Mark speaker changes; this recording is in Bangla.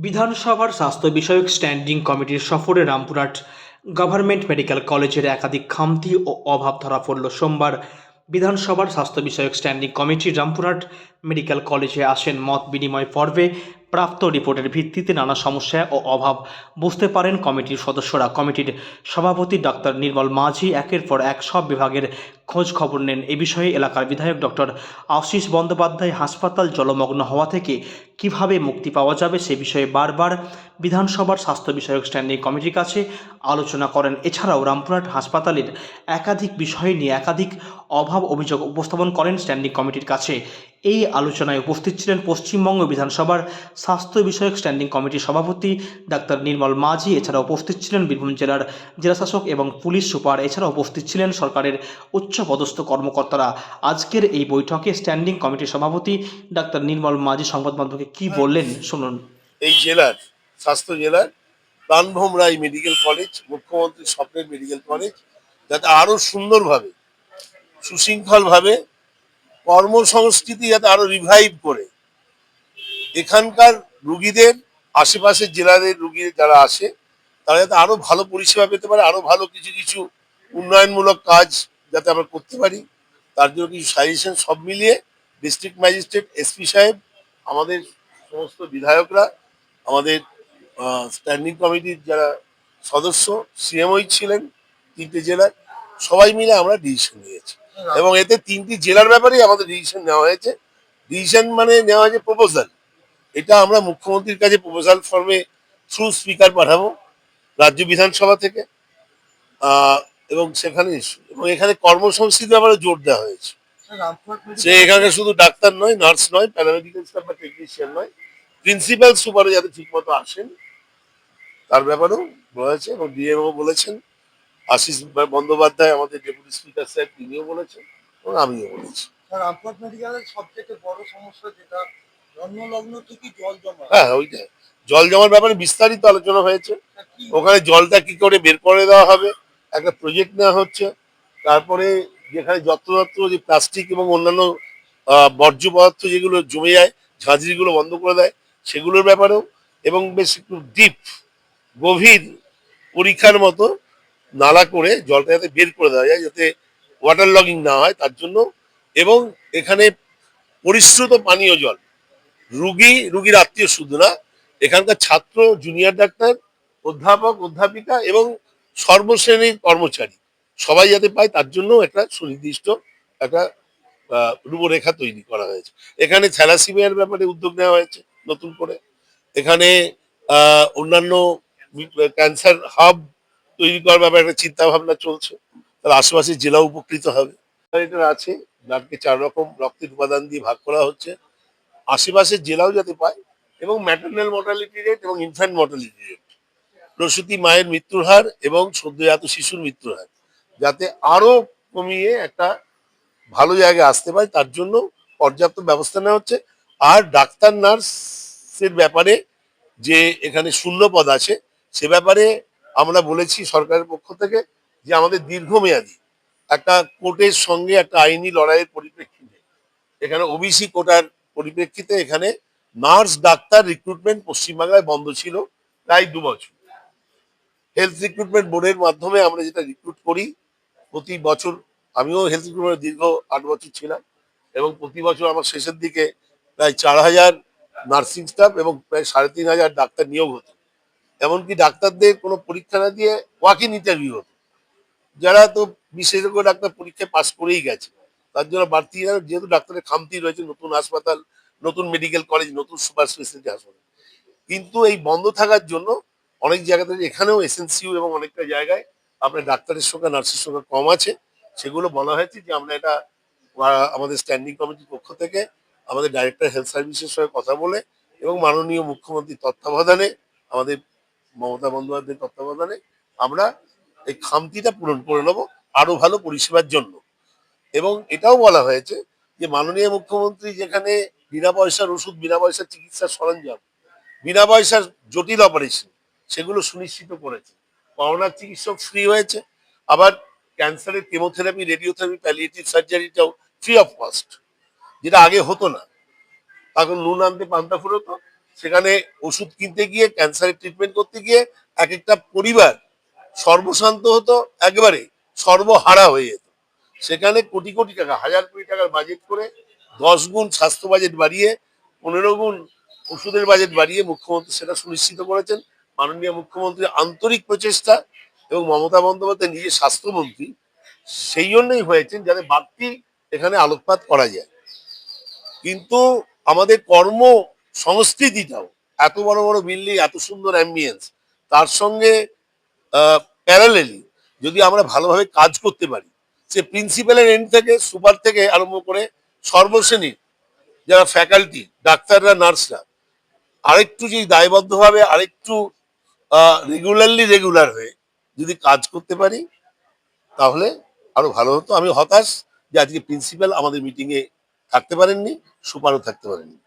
Speaker 1: বিধানসভার স্বাস্থ্য বিষয়ক স্ট্যান্ডিং কমিটির সফরে রামপুরহাট গভর্নমেন্ট মেডিকেল কলেজের একাধিক খামতি ও অভাব ধরা পড়ল। সোমবার বিধানসভার স্বাস্থ্য বিষয়ক স্ট্যান্ডিং কমিটি রামপুরহাট মেডিকেল কলেজে আসেন। মত বিনিময় পর্বে প্রাপ্ত রিপোর্টের ভিত্তিতে নানা সমস্যা ও অভাব বুঝতে পারেন কমিটির সদস্যরা। কমিটির সভাপতি ডক্টর নির্মল মাঝি একের পর এক সব বিভাগের খোঁজ খবর নেন। এ বিষয়ে এলাকার বিধায়ক ডক্টর আশিস বন্দ্যোপাধ্যায় হাসপাতাল জলমগ্ন হওয়া থেকে কিভাবে মুক্তি পাওয়া যাবে সে বিষয়ে বারবার বিধানসভার স্বাস্থ্য বিষয়ক স্ট্যান্ডিং কমিটির কাছে আলোচনা করেন। এছাড়াও রামপুরহাট হাসপাতালের একাধিক বিষয় নিয়ে একাধিক অভাব অভিযোগ উপস্থাপন করেন স্ট্যান্ডিং কমিটির কাছে। এই আলোচনায় উপস্থিত ছিলেন পশ্চিমবঙ্গ বিধানসভার স্বাস্থ্য বিষয়ক স্ট্যান্ডিং কমিটির সভাপতি ডাক্তার নির্মল মাঝি। এছাড়া উপস্থিত ছিলেন বীরভূম জেলার জেলাশাসক এবং পুলিশ সুপার। এছাড়া উপস্থিত ছিলেন সরকারের উচ্চপদস্থ কর্মকর্তারা। আজকের এই বৈঠকে স্ট্যান্ডিং কমিটির সভাপতি ডাক্তার নির্মল মাঝি সংবাদ মাধ্যমকে কি বললেন শুনুন।
Speaker 2: এই জেলার স্বাস্থ্য জেলার প্রাণভোম রায় মেডিকেল কলেজ, মুখ্যমন্ত্রীর স্বপ্নের মেডিকেল কলেজ, যাতে আরো সুন্দরভাবে সুশৃঙ্খলভাবে কর্মসংস্কৃতি যাতে আরো রিভাইভ করে এখানকার রুগীদের, আশেপাশের জেলাদের রুগী যারা আসে তারা যাতে আরো ভালো পরিষেবা পেতে পারে, আরো ভালো কিছু কিছু উন্নয়নমূলক কাজ যাতে আমরা করতে পারি, তার জন্য কিছু সাজেশন সব মিলিয়ে ডিস্ট্রিক্ট ম্যাজিস্ট্রেট, এসপি সাহেব, আমাদের সমস্ত বিধায়করা, আমাদের স্ট্যান্ডিং কমিটির যারা সদস্য, সিএমওই ছিলেন তিনটে জেলার, সবাই মিলে আমরা ডিসিশন নিয়েছি। এবং এতে তিনটি জেলার ব্যাপারেই আমাদের ডিসিশন নেওয়া হয়েছে। ডিসিশন মানে নেওয়া হয়েছে প্রপোজাল। এটা আমরা মুখ্যমন্ত্রীর কাছে প্রপোজাল ফর্মে থ্রু স্পিকার পাঠাবো রাজ্য বিধানসভা থেকে। এবং সেখানে এবং এখানে কর্মসংস্কৃতির ব্যাপারে জোর দেওয়া হয়েছে। সে এখানে শুধু ডাক্তার নয়, নার্স নয়, প্যারামেডিক্যাল স্টাফ বা টেকনিশিয়ান নয়, প্রিন্সিপাল সুপারও যাতে ঠিক মতো আসেন তার ব্যাপারেও বলেছে। এবং ডিএমও বলেছেন, আশিস বন্দ্যোপাধ্যায় আমাদের ডেপুটি স্পিকার সাহেব তিনিও বলেছেন, এবং আমিও বলেছি।
Speaker 3: রামপুরহাট মেডিকেলের সবথেকে বড় সমস্যা যেটা জন্মলগ্ন থেকে জল জমা।
Speaker 2: হ্যাঁ, ওইটাই জল জমার ব্যাপারে বিস্তারিত আলোচনা হয়েছে। ওখানে জলটা কি করে বের করে দেওয়া হবে, একটা প্রজেক্ট নেওয়া হচ্ছে। তারপরে যেখানে যত্রতত্র যে প্লাস্টিক এবং অন্যান্য বর্জ্য পদার্থ যেগুলো জমে যায়, ঝাঁঝরিগুলো বন্ধ করে দেয়, সেগুলোর ব্যাপারেও। এবং বেশ একটু ডিপ, গভীর পরীক্ষার মতো নালা করে জলটা যাতে বের করে দেওয়া যায়, যাতে ওয়াটার লগিং না হয় তার জন্য। এবং এখানে পরিশ্রুত পানীয় জল, রুগীর আত্মীয় শুধু না, এখানকার ছাত্র, জুনিয়র ডাক্তার, অধ্যাপক, অধ্যাপিকা এবং সর্বশ্রেণীর কর্মচারী সবাই যাতে পায় তার জন্য একটা সুনির্দিষ্ট একটা রূপরেখা তৈরি করা হয়েছে। এখানে থ্যালাসিমিয়ার ব্যাপারে উদ্যোগ নেওয়া হয়েছে নতুন করে। এখানে অন্যান্য ক্যান্সার হাব তৈরি করার ব্যাপারে একটা চিন্তা ভাবনা চলছে। তার আশেপাশে জেলা উপকৃত হবে। এটা আছে, ব্লাডকে 4 রকম রক্তের উপাদান দিয়ে ভাগ করা হচ্ছে, আশেপাশের জেলাও যাতে পায়। এবং ম্যাটারনাল মর্টালিটি রেট এবং ইনফ্যান্ট মর্টালিটি রেট, প্রসূতি মায়ের মৃত্যুর হার এবং সদ্যজাত শিশুর মৃত্যুর হার যাতে আরো কমিয়ে একটা ভালো জায়গায় আসতে পারে তার জন্য পর্যাপ্ত ব্যবস্থা নেওয়া হচ্ছে। আর ডাক্তার নার্সের ব্যাপারে যে এখানে শূন্য পদ আছে সে ব্যাপারে আমরা বলেছি সরকারের পক্ষ থেকে যে আমাদের দীর্ঘমেয়াদী একটা কোর্টের সঙ্গে একটা আইনি লড়াইয়ের পরিপ্রেক্ষিতে, এখানে ওবিসি কোটার পরিপ্রেক্ষিতে এখানে নার্স ডাক্তার রিক্রুটমেন্ট পশ্চিমবাংলায় বন্ধ ছিল প্রায় 2 বছর। হেলথ রিক্রুটমেন্ট বোর্ডের মাধ্যমে আমরা যেটা রিক্রুট করি প্রতি বছর, আমিও হেলথ রিক্রুটমেন্টে দীর্ঘ 8 বছর ছিলাম, এবং প্রতি বছর আমার শেষের দিকে প্রায় 4000 নার্সিং স্টাফ এবং প্রায় 3500 ডাক্তার নিয়োগ হতো। এমনকি ডাক্তারদের কোনো পরীক্ষা না দিয়ে ওয়াক ইন ইন্টারভিউ হতো, যারা তো বিশেষজ্ঞ ডাক্তার পরীক্ষায় পাশ করেই গেছে। তার জন্য বাড়তি, যেহেতু ডাক্তারের খামতি রয়েছে, নতুন হাসপাতাল, নতুন মেডিকেল কলেজ, নতুন সুপার স্পেশালিটি হাসপাতাল, কিন্তু এই বন্ধ থাকার জন্য অনেক জায়গাতে এখানেও এসএনসিইউ এবং অনেকটা জায়গায় আপনার ডাক্তারের সংখ্যা, নার্সের সংখ্যা কম আছে। সেগুলো বলা হয়েছে যে আমরা এটা আমাদের স্ট্যান্ডিং কমিটির পক্ষ থেকে আমাদের ডাইরেক্টর হেলথ সার্ভিসের সঙ্গে কথা বলে এবং মাননীয় মুখ্যমন্ত্রীর তত্ত্বাবধানে, আমাদের মমতা বন্দ্যোপাধ্যায়ের তত্ত্বাবধানে আমরা এই খামতিটা পূরণ করে নেবো আরো ভালো পরিষেবার জন্য। এবং এটাও বলা হয়েছে যে মাননীয় মুখ্যমন্ত্রী যেখানে বিনা পয়সার ওষুধ, বিনা পয়সার চিকিৎসার সরঞ্জাম, বিনা পয়সার জটিল অপারেশন সেগুলো সুনিশ্চিত করেছে। করোনার চিকিৎসা ফ্রি হয়েছে, আবার ক্যান্সারের কেমোথেরাপি, রেডিওথেরাপি, প্যালিয়েটিভ সার্জারিটাও ফ্রি অফ কস্ট, যেটা আগে হতো না। এখন নুন আনতে পান্তা ফুরোতো, সেখানে ওষুধ কিনতে গিয়ে, ক্যান্সারের ট্রিটমেন্ট করতে গিয়ে এক একটা পরিবার সর্বশান্ত হতো, একবারে সর্বহারা হয়ে যেত। সেখানে কোটি কোটি টাকা, হাজার কোটি টাকার বাজেট করে 10 গুণ স্বাস্থ্য বাজেট বাড়িয়ে, 15 গুণ ওষুধের বাজেট বাড়িয়ে মুখ্যমন্ত্রী সেটা সুনিশ্চিত করেছেন। মাননীয় মুখ্যমন্ত্রীর আন্তরিক প্রচেষ্টা এবং মমতা বন্দ্যোপাধ্যায় নিজে স্বাস্থ্যমন্ত্রী সেই জন্যই হয়েছেন যাতে বাড়তি এখানে আলোকপাত করা যায়। কিন্তু আমাদের কর্ম সংস্কৃতিটাও, এত বড় বড় বিল্ডিং, এত সুন্দর অ্যাম্বিয়েন্স, তার সঙ্গে প্যারালেলি যদি আমরা ভালোভাবে কাজ করতে পারি, সে প্রিন্সিপালের এন্ড থেকে, সুপার থেকে আরম্ভ করে সর্বশ্রেণীর যারা ফ্যাকাল্টি, ডাক্তাররা, নার্সরা আরেকটু যদি দায়বদ্ধভাবে, আরেকটু রেগুলার হয়ে যদি কাজ করতে পারি, তাহলে আরো ভালো হতো। আমি হতাশ যে আজকে প্রিন্সিপাল আমাদের মিটিং এ থাকতে পারেননি, সুপারও থাকতে পারেননি।